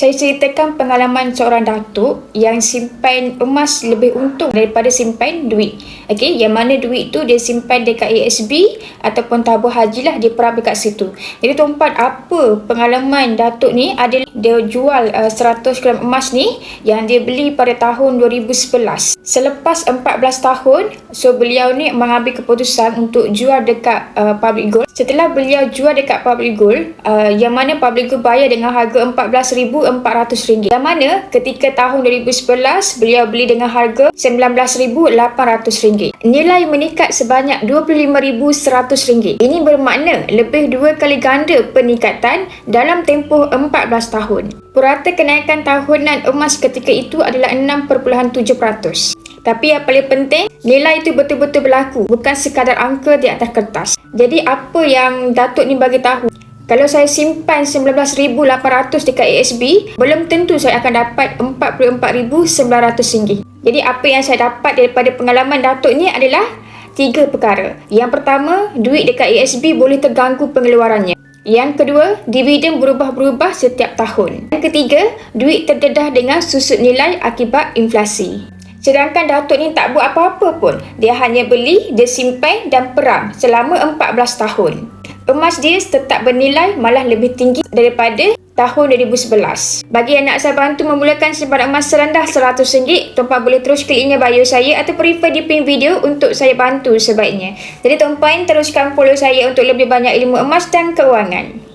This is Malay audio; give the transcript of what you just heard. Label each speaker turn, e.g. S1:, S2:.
S1: Saya ceritakan pengalaman seorang datuk yang simpan emas lebih untung daripada simpan duit. Okey, yang mana duit tu dia simpan dekat ASB ataupun tabung haji lah, dia perap dekat situ. Jadi tuan-puan, apa pengalaman datuk ni adalah dia jual 100 gram emas ni yang dia beli pada tahun 2011. Selepas 14 tahun, so beliau ni mengambil keputusan untuk jual dekat Public Gold. Setelah beliau jual dekat Public Gold, yang mana Public Gold bayar dengan harga RM14,400. Yang mana ketika tahun 2011 beliau beli dengan harga RM19,800. Nilai meningkat sebanyak RM25,100. Ini bermakna lebih 2 kali ganda peningkatan dalam tempoh 14 tahun. Purata kenaikan tahunan emas ketika itu adalah 6.7%. Tapi yang paling penting, nilai itu betul-betul berlaku, bukan sekadar angka di atas kertas. Jadi apa yang Datuk ni bagi tahu, kalau saya simpan RM19,800 dekat ASB, belum tentu saya akan dapat RM44,900. Jadi apa yang saya dapat daripada pengalaman Datuk ni adalah 3 perkara. Yang pertama, duit dekat ASB boleh terganggu pengeluarannya. Yang kedua, dividen berubah-berubah setiap tahun. Yang ketiga, duit terdedah dengan susut nilai akibat inflasi. Sedangkan Datuk ni tak buat apa-apa pun. Dia hanya beli, dia simpan dan peram selama 14 tahun. Emas dia tetap bernilai, malah lebih tinggi daripada tahun 2011. Bagi yang nak saya bantu memulakan simpanan emas serendah RM100, tuan-puan boleh terus klik link bio saya atau refer di pin video untuk saya bantu sebaiknya. Jadi tuan-puan teruskan follow saya untuk lebih banyak ilmu emas dan keuangan.